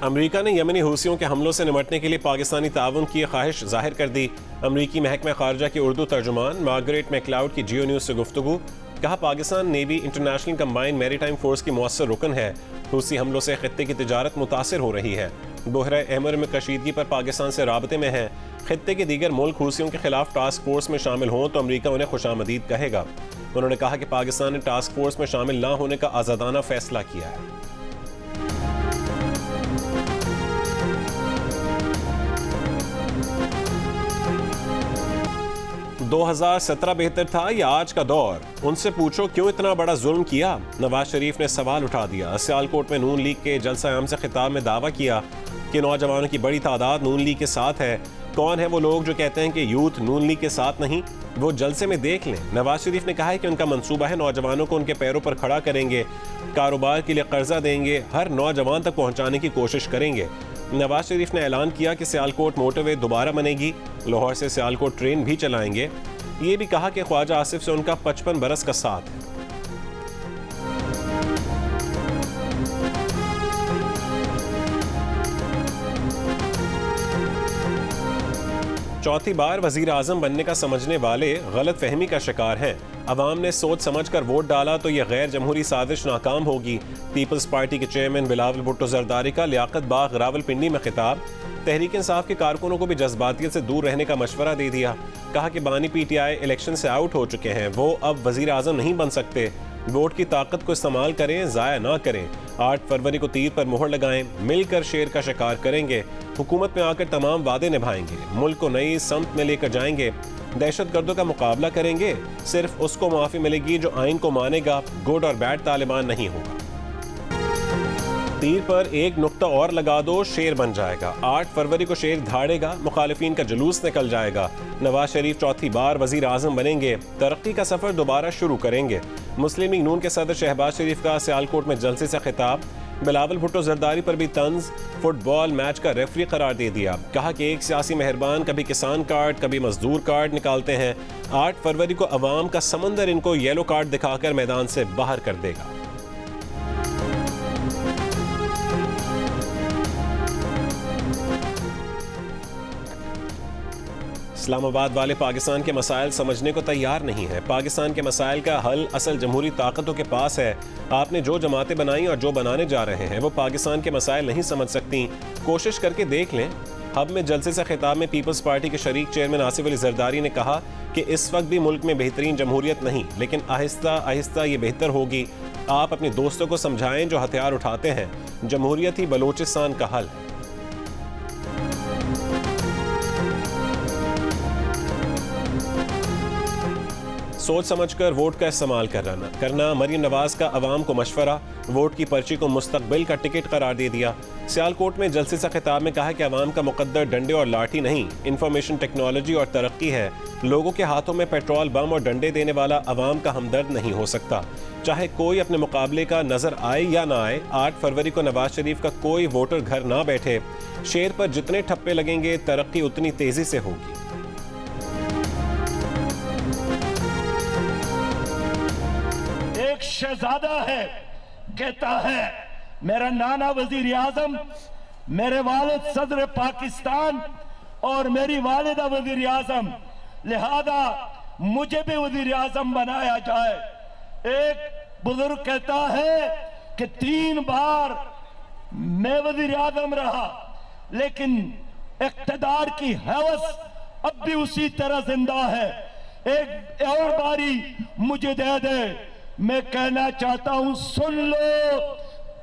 अमरीका ने यमनी हूसियों के हमलों से निपटने के लिए पाकिस्तानी ताउन की ख्वाहिश जाहिर कर दी। अमरीकी महकमा खारजा की उर्दू तर्जुमान मार्गरेट मैक्लाउड की जियो न्यूज़ से गुफ्तगू। कहा, Pakistan navy international combined maritime force की मौसर रुकन है। हूसी हमलों से खित्ते की तिजारत मुतासिर हो रही है। बहरा अहमर में कशीदगी पर पाकिस्तान से राबते में है। खित्ते के दीगर मुल्क हूसियों के खिलाफ टास्क फोर्स में शामिल हों तो अमरीका उन्हें खुशामदीद कहेगा। उन्होंने कहा कि पाकिस्तान ने टास्क फोर्स में शामिल ना होने का आज़ादाना फैसला किया है। 2017 बेहतर था या आज का दौर? उनसे पूछो क्यों इतना बड़ा जुल्म किया। नवाज शरीफ ने सवाल उठा दिया। सियालकोट में नून लीग के जलसा आम से खिताब में दावा किया कि नौजवानों की बड़ी तादाद नून लीग के साथ है। कौन है वो लोग जो कहते हैं कि यूथ नून लीग के साथ नहीं? वो जलसे में देख लें। नवाज शरीफ ने कहा है कि उनका मंसूबा है नौजवानों को उनके पैरों पर खड़ा करेंगे, कारोबार के लिए कर्जा देंगे, हर नौजवान तक पहुंचाने की कोशिश करेंगे। नवाज शरीफ ने ऐलान किया कि सियालकोट मोटरवे दोबारा बनेगी, लाहौर से सियालकोट ट्रेन भी चलाएंगे। ये भी कहा कि ख्वाजा आसिफ से उनका 55 बरस का साथ है। चौथी बार वजीर आजम बनने का समझने वाले गलत फहमी का शिकार हैं। अवाम ने सोच समझ कर वोट डाला तो यह गैर जमहूरी साजिश नाकाम होगी। पीपल्स पार्टी के चेयरमैन बिलावल भुट्टो जरदारी का लियाकत बाग रावलपिंडी में खिताब। तहरीक इंसाफ के कारकुनों को भी जज्बातियत से दूर रहने का मशवरा दे दिया। कहा कि बानी PTI इलेक्शन से आउट हो चुके हैं, वो अब वजीर आजम नहीं बन सकते। वोट की ताकत को इस्तेमाल करें, ज़ाया ना करें। 8 फरवरी को तीर पर मोहर लगाएं, मिलकर शेर का शिकार करेंगे। हुकूमत में आकर तमाम वादे निभाएंगे, मुल्क को नई समत में लेकर जाएंगे। दहशतगर्दों का मुकाबला करेंगे, सिर्फ उसको माफ़ी मिलेगी जो आइन को मानेगा। गुड और बैड तालिबान नहीं होगा। तीर पर एक नुक्ता और लगा दो, शेर बन जाएगा। 8 फरवरी को शेर धाड़ेगा, मुखालिफिन का जुलूस निकल जाएगा। नवाज शरीफ चौथी बार वजीर आजम बनेंगे, तरक्की का सफर दोबारा शुरू करेंगे। मुस्लिम लीग नून के सदर शहबाज शरीफ का सियालकोट में जलसे से खिताब। बिलावल भुट्टो जरदारी पर भी तंज। फुटबॉल मैच का रेफरी करार दे दिया। कहा कि एक सियासी मेहरबान कभी किसान कार्ड कभी मजदूर कार्ड निकालते हैं। 8 फरवरी को अवाम का समंदर इनको येलो कार्ड दिखाकर मैदान से बाहर कर देगा। इस्लामाबाद वाले पाकिस्तान के मसाइल समझने को तैयार नहीं है। पाकिस्तान के मसाइल का हल असल जमहूरी ताकतों के पास है। आपने जो जमातें बनाई और जो बनाने जा रहे हैं वो पाकिस्तान के मसाइल नहीं समझ सकती। कोशिश करके देख लें। हब में जलसे से खिताब में पीपल्स पार्टी के शरीक चेयरमैन आसिफ अली जरदारी ने कहा कि इस वक्त भी मुल्क में बेहतरीन जमहूरियत नहीं, लेकिन आहिस्ता आहिस्ता ये बेहतर होगी। आप अपने दोस्तों को समझाएं जो हथियार उठाते हैं, जमहूरियत ही बलोचिस्तान का हल है। सोच समझकर वोट का इस्तेमाल करना। मरीम नवाज का अवाम को मशवरा। वोट की पर्ची को मुस्तकबिल का टिकट करार दे दिया। सियालकोट में जलसे से खिताब में कहा कि अवाम का मुकद्दर डंडे और लाठी नहीं, इंफॉर्मेशन टेक्नोलॉजी और तरक्की है। लोगों के हाथों में पेट्रोल बम और डंडे देने वाला अवाम का हमदर्द नहीं हो सकता। चाहे कोई अपने मुकाबले का नजर आए या ना आए, 8 फरवरी को नवाज शरीफ का कोई वोटर घर ना बैठे। शेर पर जितने ठप्पे लगेंगे तरक्की उतनी तेजी से होगी। शहजादा है, कहता है मेरा नाना वजीर आजम, मेरे वालिद सदर पाकिस्तान और मेरी वालिदा वजीर आजम, लिहाजा मुझे भी वजीर आजम बनाया जाए। एक बुजुर्ग कहता है कि 3 बार मैं वजीर आजम रहा, लेकिन इख्तिदार की हवस अब भी उसी तरह जिंदा है। एक और बारी मुझे दे दे। मैं कहना चाहता हूं, सुन लो,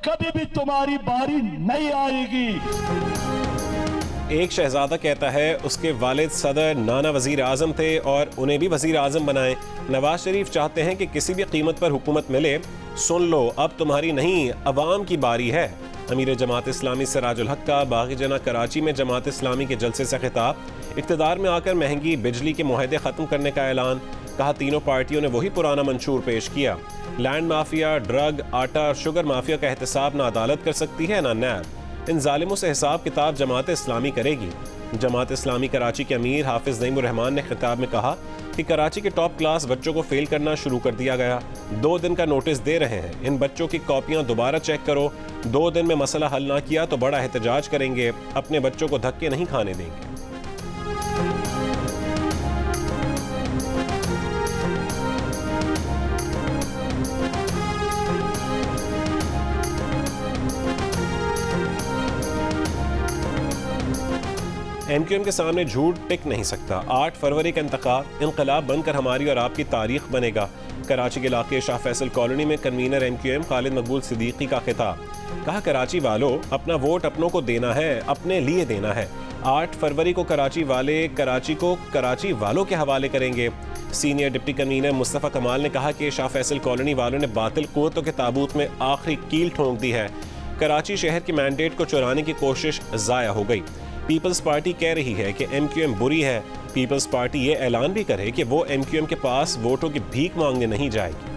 कभी भी तुम्हारी बारी नहीं आएगी। एक शहजादा कहता है उसके वालिद सदर नाना वजीर आजम थे और उन्हें भी वजीर आजम बनाएं। नवाज शरीफ चाहते हैं कि किसी भी कीमत पर हुकूमत मिले। सुन लो, अब तुम्हारी नहीं, अवाम की बारी है। अमीर जमात इस्लामी सिराजुल हक का बागी जना कराची में जमात इस्लामी के जलसे से खिताब। इक़्तिदार में आकर महंगी बिजली के मुआहदे ख़त्म करने का ऐलान। कहा तीनों पार्टियों ने वही पुराना मंशूर पेश किया। लैंड माफिया, ड्रग, आटा और शुगर माफिया का एहतसाब ना अदालत कर सकती है ना नैब। इन जालिमों से हिसाब किताब जमात इस्लामी करेगी। जमात इस्लामी कराची के अमीर हाफिज नईमुर रहमान ने खिताब में कहा कि कराची के टॉप क्लास बच्चों को फेल करना शुरू कर दिया गया। 2 दिन का नोटिस दे रहे हैं, इन बच्चों की कॉपियां दोबारा चेक करो। 2 दिन में मसला हल ना किया तो बड़ा एहतजाज करेंगे, अपने बच्चों को धक्के नहीं खाने देंगे। MQM के सामने झूठ टिक नहीं सकता। 8 फरवरी का इंकलाब बनकर हमारी और आपकी तारीख बनेगा। कराची के इलाके शाह फैसल कॉलोनी में कन्वीनर MQM खालिद मकबूल सिद्दीकी का खिताब। कहा, कराची वालों, अपना वोट अपनों को देना है, अपने लिए देना है। 8 फरवरी को कराची वाले कराची को कराची वालों के हवाले करेंगे। सीनियर डिप्टी कन्वीनर मुस्तफ़ा कमाल ने कहा कि शाह फैसल कॉलोनी वालों ने बातिल कुव्वतों के ताबूत में आखिरी कील ठोंक दी है। कराची शहर के मैंडेट को चुराने की कोशिश ज़ाया हो गई। पीपल्स पार्टी कह रही है कि MQM बुरी है। पीपल्स पार्टी ये ऐलान भी करे कि वो MQM के पास वोटों की भीख मांगने नहीं जाएगी।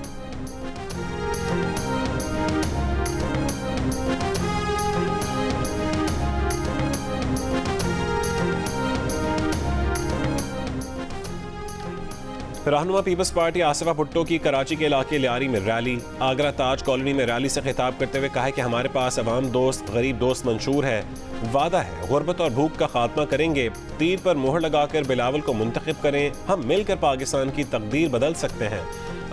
रहनुमा पीपल्स पार्टी आसिफा भुट्टो की कराची के इलाके लियारी में रैली। आगरा ताज कॉलोनी में रैली से खिताब करते हुए कहा है कि हमारे पास अवाम दोस्त गरीब दोस्त मंशूर है, वादा है गुर्बत और भूख का खात्मा करेंगे। तीर पर मोहर लगाकर बिलावल को मुंतखब करें, हम मिलकर पाकिस्तान की तकदीर बदल सकते हैं।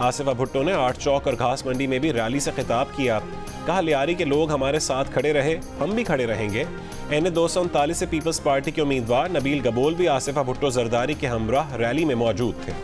आसिफा भुट्टो ने 8 चौक और घास मंडी में भी रैली से खिताब किया। कहा, लियारी के लोग हमारे साथ खड़े रहे, हम भी खड़े रहेंगे। NA 239 से पीपल्स पार्टी के उम्मीदवार नबील गबोल भी आसिफा भुट्टो जरदारी के हमराह रैली में मौजूद थे।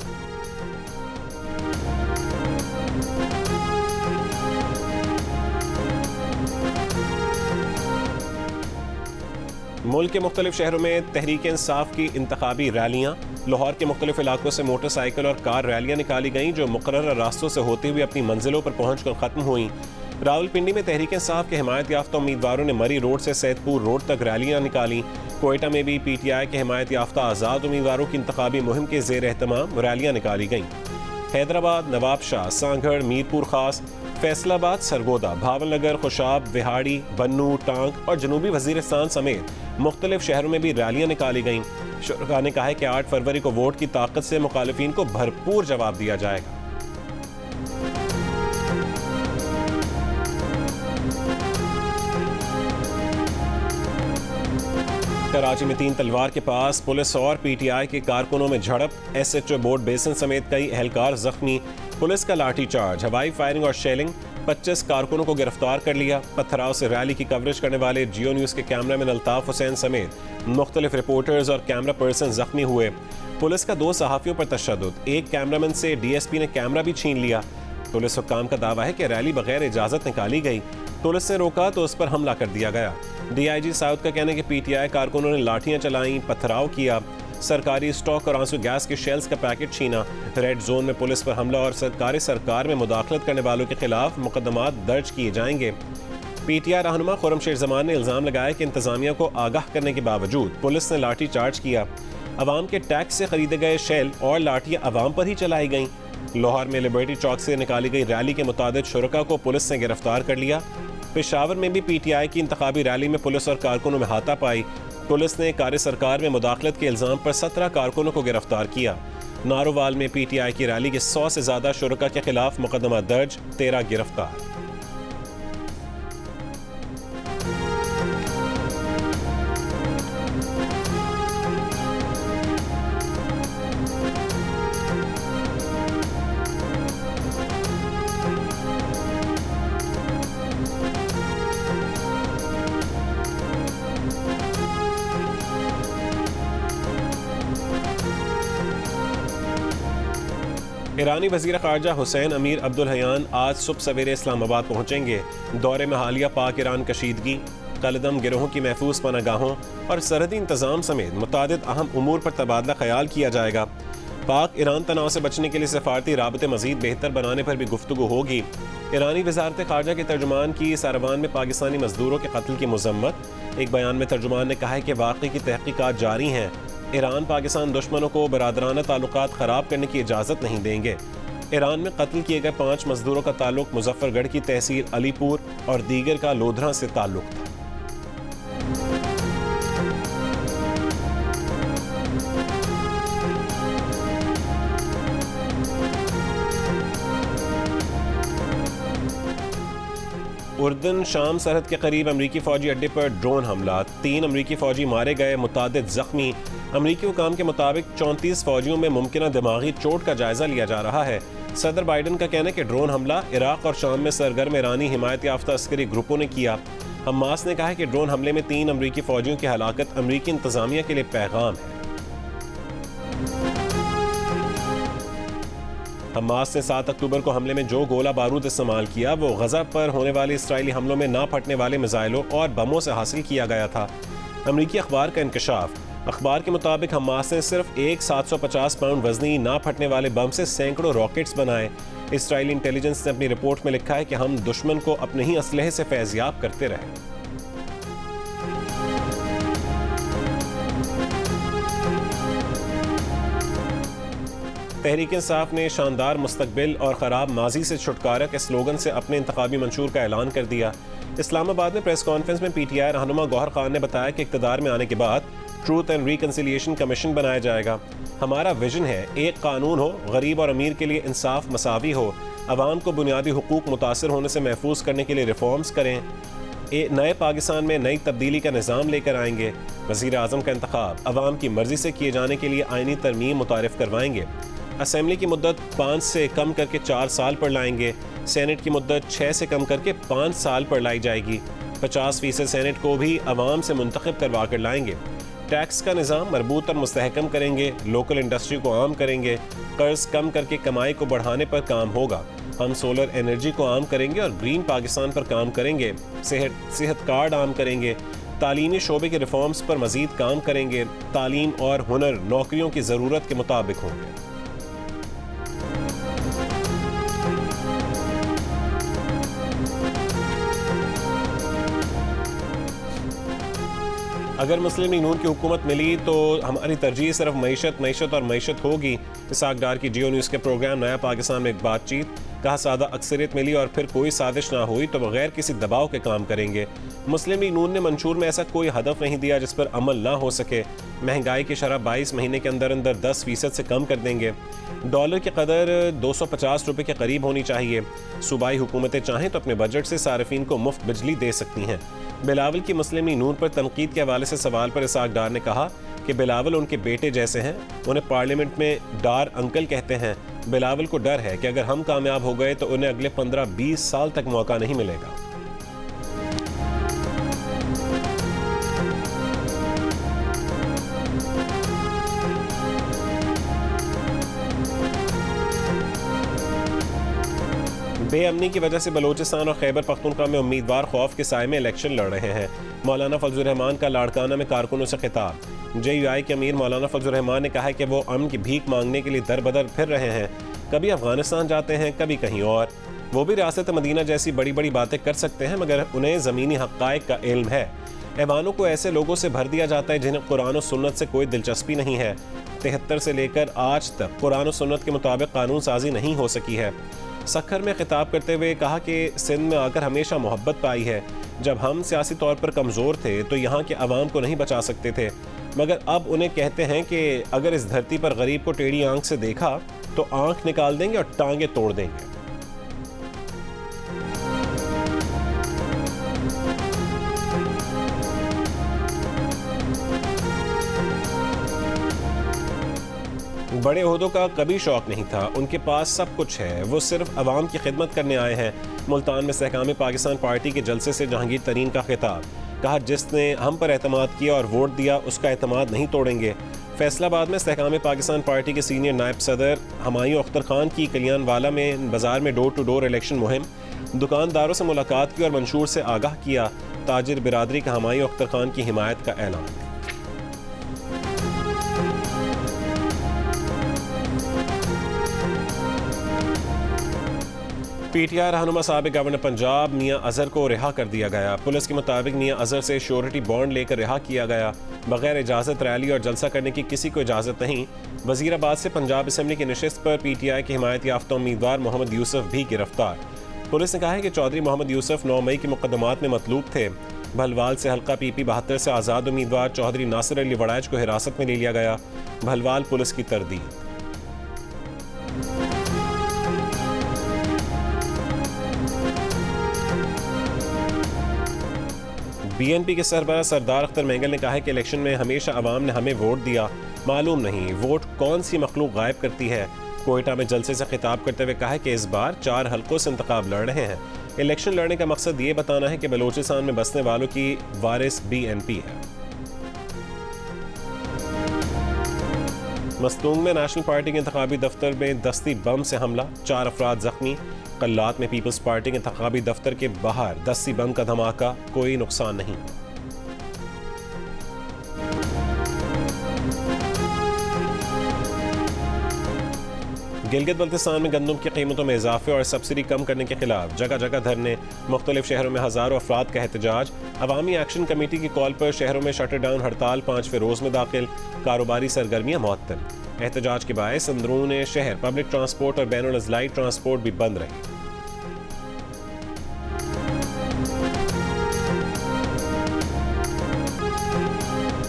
मुल्क के मुख्तलिफ शहरों में तहरीक इंसाफ की इंतखाबी रैलियाँ। लाहौर के मुख्तलिफ इलाकों से मोटरसाइकिल और कार रैलियाँ निकाली गईं जो मुकर्रर रास्तों से होते हुए अपनी मंजिलों पर पहुँच कर ख़त्म हुई। रावलपिंडी में तहरीक इंसाफ के हिमायत याफ्ता उम्मीदवारों ने मरी रोड से सैदपुर रोड तक रैलियाँ निकाली। कोयटा में भी PTI के हिमायत याफ्ता आज़ाद उम्मीदवारों की इंतखाबी मुहिम के ज़ेर एहतमाम रैलियाँ निकाली गईं। हैदराबाद, नवाबशाह, सांगढ़, मीरपुर खास, फैसलाबाद, सरगोदा, भावनगर, खुशाब, विहाड़ी, बन्नू, टांग और जनूबी वजीरिस्तान समेत मुख्तलिफ शहरों में भी रैलियाँ निकाली गईं। शुरा ने कहा है कि 8 फरवरी को वोट की ताकत से मुखालिफिन को भरपूर जवाब दिया जाएगा। कराची में 3 तलवार के पास पुलिस और PTI के कारकुनों में झड़प। SHO बोर्ड बेसन समेत कई एहलकार जख्मी। पुलिस का लाठी चार्ज, हवाई फायरिंग और शेलिंग। 25 कारकुनों को गिरफ्तार कर लिया। पत्थराव से रैली की कवरेज करने वाले जियो न्यूज़ के कैमरामैन अल्ताफ हुसैन समेत मुख्तलिफ रिपोर्टर्स और कैमरा पर्सन जख्मी हुए। पुलिस का 2 सहाफ़ियों पर तशद्दुद। एक कैमरामैन से DSP ने कैमरा भी छीन लिया। पुलिस हुक्काम का दावा है कि रैली बगैर इजाज़त निकाली गई। पुलिस ने रोका तो उस पर हमला कर दिया गया। DIG साउथ का कहना है कि PTI कारकुनों ने लाठियां चलाईं, पथराव किया, सरकारी स्टॉक और आंसू गैस के शेल्स का पैकेट छीना। रेड जोन में पुलिस पर हमला और सरकार में मुदाखलत करने वालों के खिलाफ मुकदमात दर्ज किए जाएंगे। PTI रहनुमा खुर्रमशेर जमान ने इल्ज़ाम लगाया कि इंतजामिया को आगाह करने के बावजूद पुलिस ने लाठी चार्ज किया। अवाम के टैक्स से खरीदे गए शेल और लाठियाँ अवाम पर ही चलाई गईं। लाहौर में लिबर्टी चौक से निकाली गई रैली के मुताबिक शुरका को पुलिस ने गिरफ्तार कर लिया। पेशावर में भी PTI की इंतखाबी रैली में पुलिस और कारकुनों में हाथापाई। पुलिस ने कार्य सरकार में मुदाखलत के इल्ज़ाम पर 17 कारकुनों को गिरफ्तार किया। नारोवाल में PTI की रैली के 100 से ज़्यादा शुरका के खिलाफ मुकदमा दर्ज, 13 गिरफ्तार। ईरानी वज़ीर ख़ारजा हुसैन अमीर अब्दुल हयान आज सुबह सवेरे इस्लामाबाद पहुँचेंगे। दौरे में हालिया पाक ईरान कशीदगी, कलदम गिरोहों की महफूज पनागाहों और सरहदी इंतज़ाम समेत मुतादिद अहम उमूर पर तबादला ख्याल किया जाएगा। पाक ईरान तनाव से बचने के लिए सफारती राबते मज़ीद बेहतर बनाने पर भी गुफ्तगू होगी। ईरानी वज़ारत ख़ारजा के तर्जुमान की सारवान में पाकिस्तानी मजदूरों के कत्ल की मज़म्मत। एक बयान में तर्जुमान ने कहा है कि वाक़ई की तहक़ीक़ात जारी हैं। ईरान पाकिस्तान दुश्मनों को बरादराना ताल्लुकात ख़राब करने की इजाज़त नहीं देंगे। ईरान में कत्ल किए गए 5 मजदूरों का ताल्लुक मुजफ्फरगढ़ की तहसील अलीपुर और दीगर का लोधरा से ताल्लुक था। उर्दन शाम सरहद के करीब अमरीकी फौजी अड्डे पर ड्रोन हमला, 3 अमरीकी फौजी मारे गए, मुतादिद जख्मी। अमरीकी हुकाम के मुताबिक 34 फौजियों में मुमकिन दिमागी चोट का जायजा लिया जा रहा है। सदर बाइडन का कहना है कि ड्रोन हमला इराक और शाम में सरगर्म ईरानी हिमायत याफ्ता अस्करी ग्रुपों ने किया। हमास ने कहा है कि ड्रोन हमले में 3 अमरीकी फौजियों की हलाकत अमरीकी इंतजामिया के लिए पैगाम है। हमास ने 7 अक्टूबर को हमले में जो गोला बारूद इस्तेमाल किया वो गजा पर होने वाले इसराइली हमलों में ना फटने वाले मिसाइलों और बमों से हासिल किया गया था। अमरीकी अखबार का इंकशाफ। अखबार के मुताबिक हमास ने सिर्फ एक 750 पाउंड वजनी ना फटने वाले बम से सैकड़ों रॉकेट्स बनाए। इसराइली इंटेलिजेंस ने अपनी रिपोर्ट में लिखा है कि हम दुश्मन को अपने ही असलहे से फैज़याब करते रहे। तहरीक इंसाफ ने शानदार मुस्तकबिल और ख़राब माजी से छुटकारा के स्लोगन से अपने इंतखाबी मंशूर का ऐलान कर दिया। इस्लामाबाद में प्रेस कॉन्फ्रेंस में PTI रहनुमा गौहर खान ने बताया कि इक़्तिदार में आने के बाद ट्रूथ एंड रिकन्सिलिएशन कमीशन बनाया जाएगा। हमारा विजन है एक कानून हो, गरीब और अमीर के लिए इंसाफ मसावी हो, अवाम को बुनियादी हुकूक मुतासर होने से महफूज करने के लिए रिफॉर्म्स करें, नए पाकिस्तान में नई तब्दीली का निज़ाम लेकर आएंगे। वज़ीर आज़म का इंतखाब अवाम की मर्जी से किए जाने के लिए आइनी तरमीम मुतारिफ करवाएंगे। असेंबली की मुद्दत 5 से कम करके 4 साल पर लाएंगे। सेनेट की मुद्दत 6 से कम करके 5 साल पर लाई जाएगी। 50% सेनेट को भी अवाम से मुंतखब करवा कर लाएंगे। टैक्स का निज़ाम मरबूत और मुस्तहकम करेंगे। लोकल इंडस्ट्री को आम करेंगे। कर्ज कम करके कमाई को बढ़ाने पर काम होगा। हम सोलर एनर्जी को आम करेंगे और ग्रीन पाकिस्तान पर काम करेंगे। सेहत कार्ड आम करेंगे। तालीमी शोबे के रिफॉर्म्स पर मजीद काम करेंगे। तालीम और हुनर नौकरियों की ज़रूरत के मुताबिक होंगे। अगर मुस्लिम लीग नून की हुकूमत मिली तो हमारी तरजीह सिर्फ मईशत और मईशत होगी। इसहाक डार की जियो न्यूज़ के प्रोग्राम नया पाकिस्तान में एक बातचीत। कहा सादा अक्सरियत मिली और फिर कोई साजिश ना हुई तो बगैर किसी दबाव के काम करेंगे। मुस्लिम लीग नून ने मंशूर में ऐसा कोई हदफ नहीं दिया जिस पर अमल ना हो सके। महंगाई की शरह 22 महीने के अंदर अंदर 10% से कम कर देंगे। डॉलर की कदर 250 रुपये के करीब होनी चाहिए। सूबाई हुकूमतें चाहें तो अपने बजट से सार्फिन को मुफ्त बिजली दे सकती हैं। बिलावल की मुस्लिम लीग नून पर तनकीद के हवाले से सवाल पर इसहाक डार ने कहा कि बिलावल उनके बेटे जैसे हैं, उन्हें पार्लियामेंट में डार अंकल कहते हैं। बिलावल को डर है कि अगर हम कामयाब हो गए तो उन्हें अगले 15-20 साल तक मौका नहीं मिलेगा। बेअमनी की वजह से बलोचिस्तान और खैबर पख्तूनख्वा में उम्मीदवार खौफ के साए में इलेक्शन लड़ रहे हैं। मौलाना फजलुर रहमान का लाड़काना में कारकुनों से खिताब। JUI के अमीर मौलाना फजलुर रहमान ने कहा है कि वो अमन की भीख मांगने के लिए दर बदर फिर रहे हैं। कभी अफगानिस्तान जाते हैं, कभी कहीं और। वो भी रियासत मदीना जैसी बड़ी बड़ी बातें कर सकते हैं मगर उन्हें ज़मीनी हक़ाइक़ का इल्म है। ऐवानों को ऐसे लोगों से भर दिया जाता है जिन्हें कुरान और सुन्नत से कोई दिलचस्पी नहीं है। 73 से लेकर आज तक कुरान और सुन्नत के मुताबिक कानून साजी नहीं हो सकी है। सखर में खिताब करते हुए कहा कि सिंध में आकर हमेशा मोहब्बत पाई है। जब हम सियासी तौर पर कमज़ोर थे तो यहाँ के अवाम को नहीं बचा सकते थे, मगर अब उन्हें कहते हैं कि अगर इस धरती पर गरीब को टेढ़ी आंख से देखा तो आंख निकाल देंगे और टांगे तोड़ देंगे। बड़े ओहदों का कभी शौक नहीं था, उनके पास सब कुछ है, वो सिर्फ अवाम की खिदमत करने आए हैं। मुल्तान में इस्तेहकाम पाकिस्तान पार्टी के जलसे से जहांगीर तरीन का खिताब। कहा जिसने हम पर एतमाद किया और वोट दिया उसका एतमाद नहीं तोड़ेंगे। फैसलाबाद में इस्तेहकाम पाकिस्तान पार्टी के सीनियर नायब सदर हमायूं अख्तर खान की कल्याणवाला में बाजार में डोर टू डोर इलेक्शन मुहिम। दुकानदारों से मुलाकात की और मंशूर से आगाह किया। ताजिर बिरादरी का हमायूं अख्तर खान की हिमायत का ऐलान। PTI रहनुमा साबिक गवर्नर पंजाब मियां अजहर को रिहा कर दिया गया। पुलिस के मुताबिक मियां अजहर से श्योरिटी बॉन्ड लेकर रिहा किया गया। बगैर इजाज़त रैली और जलसा करने की किसी को इजाज़त नहीं। वज़ीराबाद से पंजाब असम्बली की नशिस्त पर PTI के हिमायत याफ्ता उम्मीदवार मोहम्मद यूसुफ भी गिरफ्तार। पुलिस ने कहा है कि चौधरी मोहम्मद यूसुफ 9 मई के मुकदमात में मतलूब थे। भलवाल से हल्का PP 72 से आज़ाद उम्मीदवार चौधरी नासिर अली वड़ाइच को हिरासत में ले लिया गया। भलवाल पुलिस की तरदीद। BNP के सरबराह सरदार अख्तर मेंगल ने कहा है कि इलेक्शन में हमेशा अवाम ने हमें वोट दिया, मालूम नहीं वोट कौन सी मखलूक गायब करती है। कोयटा में जलसे से खिताब करते हुए कहा है कि इस बार 4 हल्कों से इंतखाब लड़ रहे हैं। इलेक्शन लड़ने का मकसद ये बताना है कि बलूचिस्तान में बसने वालों की वारिस BNP है। मस्तूंग में नेशनल पार्टी के इंतखाबी दफ्तर में दस्ती बम से हमला, 4 अफराद जख्मी। कल्लात में पीपल्स पार्टी के इंतखाबी दफ्तर के बाहर दस्ती बम का धमाका, कोई नुकसान नहीं। गिलगित बल्तिस्तान में गंदम की कीमतों में इजाफे और सब्सिडी कम करने के खिलाफ जगह जगह धरने, मुख्तलिफ शहरों में हज़ारों अफराद का एहतजाज। अवामी एक्शन कमेटी की कॉल पर शहरों में शटर डाउन हड़ताल 5वें रोज़ में दाखिल, कारोबारी सरगर्मियां मुअत्तल। एहतजाज के बायस अंदरून शहर पब्लिक ट्रांसपोर्ट और बैनुल अज़लाई ट्रांसपोर्ट भी बंद रही।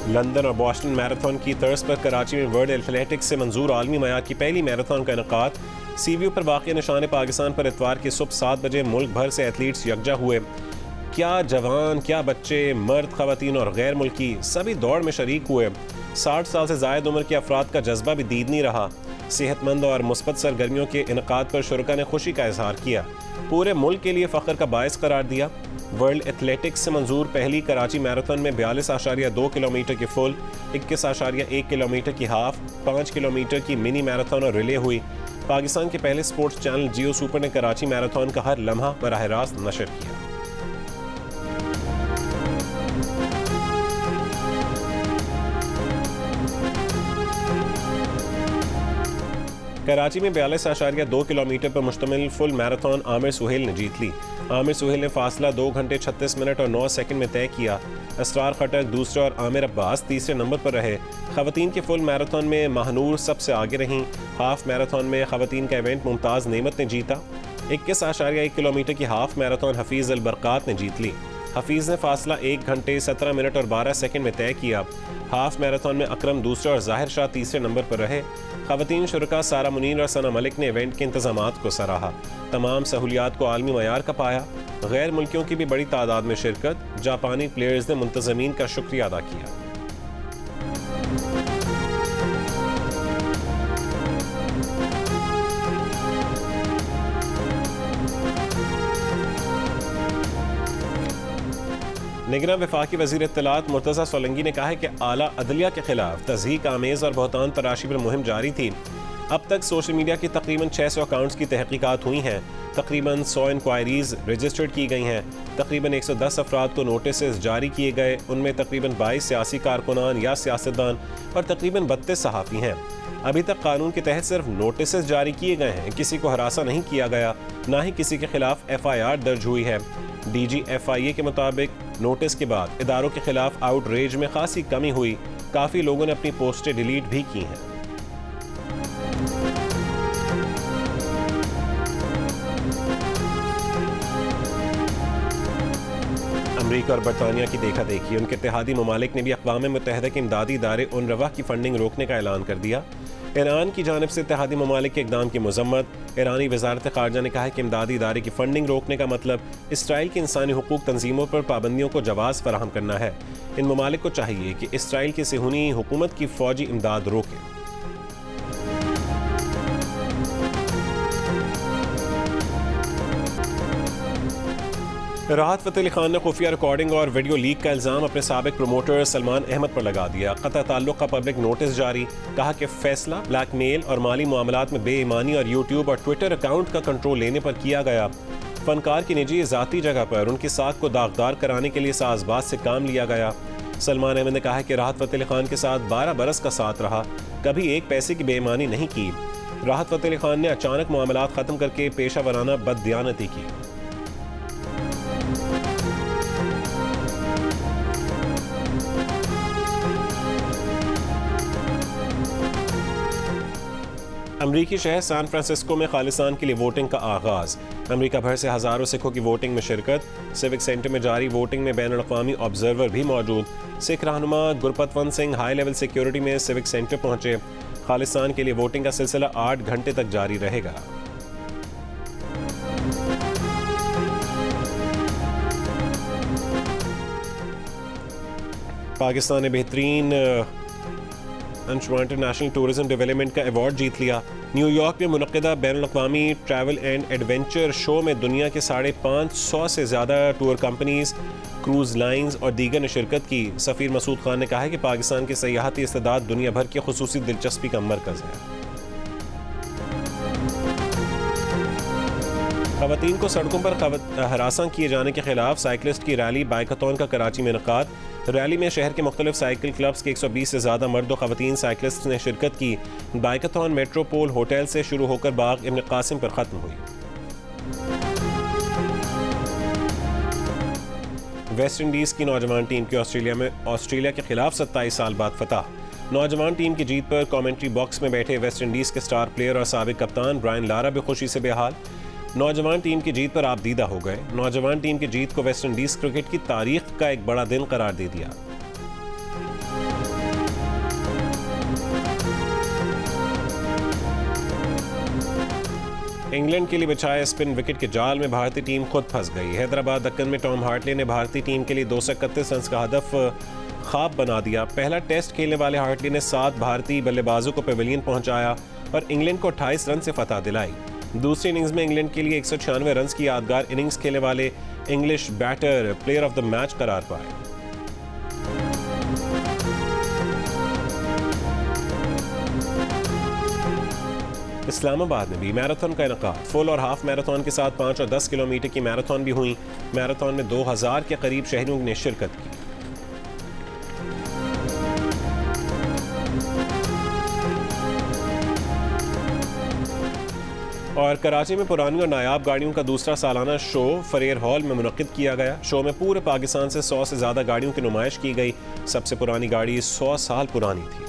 लंदन और बॉस्टन मैराथन की तर्ज पर कराची में वर्ल्ड एथलेटिक्स से मंजूर आलमी मयार की पहली मैराथन का इनेकाद। सीव्यू पर वाक़ निशान पाकिस्तान पर इतवार की सुबह 7 बजे मुल्क भर से एथलीट्स यकजा हुए। क्या जवान, क्या बच्चे, मर्द, खवातीन और गैर मुल्की सभी दौड़ में शरीक हुए। 60 साल से ज़ायद उम्र के अफराद का जज्बा भी दीद नहीं रहा। सेहतमंद और मुस्बत सरगर्मियों के इनेकाद पर शुरका ने खुशी का इजहार किया, पूरे मुल्क के लिए फ़ख्र का बायस करार दिया। वर्ल्ड एथलेटिक्स से मंजूर पहली कराची मैराथन में 42.2 किलोमीटर की फुल, 21.1 किलोमीटर की हाफ, 5 किलोमीटर की मिनी मैराथन और रिले हुई। पाकिस्तान के पहले स्पोर्ट्स चैनल जियो सुपर ने कराची मैराथन का हर लम्हा बराह रास्त नशर किया। कराची में 42.2 किलोमीटर पर मुश्तमिल फुल मैराथन आमिर सुहेल ने जीत ली। आमिर सुहेल ने फासला 2 घंटे 36 मिनट और 9 सेकंड में तय किया। असरार खटक दूसरे और आमिर अब्बास तीसरे नंबर पर रहे। खवातीन के फुल मैराथन में महानूर सबसे आगे रहीं। हाफ मैराथन में खवातीन का इवेंट मुमताज़ नेमत ने जीता। 21.1 किलोमीटर की हाफ मैराथन हफीज़ अल बरक़ात ने जीत ली। हफीज़ ने फासला 1 घंटे 17 मिनट और 12 सेकंड में तय किया। हाफ मैराथन में अकरम दूसरे और जाहिर शाह तीसरे नंबर पर रहे। खवातीन शुरका सारा मुनीर और सना मलिक ने इवेंट के इंतजामात को सराहा। तमाम सहूलियात को आलमी मयार का पाया। गैर मुल्कियों की भी बड़ी तादाद में शिरकत। जापानी प्लेयर्स ने मुंतज़मीन का शुक्रिया अदा किया। निगरान वफाकी वज़ीर इत्तलात मुर्तज़ा सोलंकी ने कहा है कि आला अदलिया के खिलाफ तज़हीक आमेज़ और बहतान तराशी पर मुहिम जारी थी। अब तक सोशल मीडिया की तकरीबन 600 अकाउंट्स की तहकीकात हुई हैं। तकरीबन 100 इंक्वायरीज रजिस्टर्ड की गई हैं। तकरीबन 110 अफराद को नोटिस जारी किए गए। उनमें तकरीबन 22 सियासी कारकुनान या सियासतदान और तकरीबन 32 सहाफ़ी हैं। अभी तक कानून के तहत सिर्फ नोटिस जारी किए गए हैं, किसी को हरासा नहीं किया गया, ना ही किसी के खिलाफ FIR दर्ज हुई है। DG FIA के मुताबिक नोटिस के बाद इदारों के खिलाफ आउटरेज में खासी कमी हुई। काफ़ी लोगों ने अपनी पोस्टें डिलीट भी की हैं। अमरीका और बरतानिया की देखा देखी उनके इत्तेहादी ममालिक ने भी अक़वाम मुत्तहिदा के इमदादी इदारे UNRWA की फंडिंग रोकने का ऐलान कर दिया। ईरान की जानिब से इत्तेहादी ममालिक के इक़दाम की मज़म्मत। ईरानी वज़ारत ख़ारजा ने कहा है कि इमदादी इदारे की फंडिंग रोकने का मतलब इसराइल की इंसानी हुकूक तंजीमों पर पाबंदियों को जवाज़ फराहम करना है। इन ममालिक को चाहिए कि इसराइल की सेहूनी हुकूमत की फ़ौजी इमदाद रोके। राहत फ़तेह अली खान ने खुफिया रिकॉर्डिंग और वीडियो लीक का इल्ज़ाम अपने साबिक प्रमोटर सलमान अहमद पर लगा दिया। क़त्अ ताल्लुक़ का पब्लिक नोटिस जारी। कहा कि फैसला ब्लैकमेल और माली मामलात में बेईमानी और यूट्यूब और ट्विटर अकाउंट का कंट्रोल लेने पर किया गया। फनकार की निजी ज़ाती जगह पर उनकी साख को दागदार कराने के लिए साज़बाज़ से काम लिया गया। सलमान अहमद ने कहा कि राहत फ़तेह अली खान के साथ 12 बरस का साथ रहा, कभी एक पैसे की बेईमानी नहीं की। राहत फ़तेह अली खान ने अचानक मामलात ख़त्म करके पेशा वराना बददियानती की। अमरीकी शहर सैन फ्रांसिस्को में खालिस्तान के लिए वोटिंग का आगाज़। अमरीका भर से हज़ारों सिखों की वोटिंग में शिरकत। सिविक सेंटर में जारी वोटिंग में बैनुल अक़वामी ऑब्जर्वर भी मौजूद। सिख रहनुमा Gurpatwant Singh high level security में सिविक सेंटर पहुंचे। खालिस्तान के लिए वोटिंग का सिलसिला 8 घंटे तक जारी रहेगा। पाकिस्तान ने बेहतरीन इंटरनेशनल टूरिज्म डेवलपमेंट का अवार्ड जीत लिया। न्यूयॉर्क में मुनक़िदा बैनुल-अक़वामी ट्रैवल एंड एडवेंचर शो में दुनिया के 550 से ज़्यादा टूर कंपनीज, क्रूज़ लाइन्स और दीगर ने शिरकत की। सफ़ीर मसूद खान ने कहा है कि पाकिस्तान की सयाहती इस्तेदाद दुनिया भर की खुसूसी दिलचस्पी का मरकज़ है। ख़वातीन को सड़कों पर हरासा किए जाने के खिलाफ साइकिलिस्ट की रैली बाइकाथॉन का कराची में इनकाद। रैली में शहर के मुख्तलिफ साइकिल क्लब्स के 120 से ज़्यादा मर्द और ख़वातीन साइकिलिस्ट ने शिरकत की। बाइकाथॉन मेट्रोपोल होटल से शुरू होकर बाग इब्न कासिम पर ख़त्म हुई। वेस्ट इंडीज़ की नौजवान टीम की ऑस्ट्रेलिया के खिलाफ 27 साल बाद फतह। नौजवान टीम की जीत पर कमेंट्री बॉक्स में बैठे वेस्ट इंडीज़ के स्टार प्लेयर और साबिक कप्तान ब्रायन लारा भी खुशी से बेहाल। नौजवान टीम की जीत पर आप दीदा हो गए। नौजवान टीम की जीत को वेस्ट इंडीज क्रिकेट की तारीख का एक बड़ा दिन करार दे दिया। इंग्लैंड के लिए बिछाए स्पिन विकेट के जाल में भारतीय टीम खुद फंस गई। हैदराबाद दक्कन में टॉम हार्टले ने भारतीय टीम के लिए 231 रन का हदफ ख्वाब बना दिया। पहला टेस्ट खेलने वाले हार्टले ने 7 भारतीय बल्लेबाजों को पेविलियन पहुंचाया और इंग्लैंड को 28 रन से फतह दिलाई। दूसरी इनिंग्स में इंग्लैंड के लिए 196 रन की यादगार इनिंग्स खेलने वाले English batter player of the match करार पाए। इस्लामाबाद में भी मैराथन का इनकाद। फुल और हाफ मैराथन के साथ 5 और 10 किलोमीटर की मैराथन भी हुई। मैराथन में 2000 के करीब शहरियों ने शिरकत की। और कराची में पुरानी और नायाब गाड़ियों का दूसरा सालाना शो फरेर हॉल में मुनक़िद किया गया। शो में पूरे पाकिस्तान से 100 से ज़्यादा गाड़ियों की नुमाइश की गई। सबसे पुरानी गाड़ी 100 साल पुरानी थी।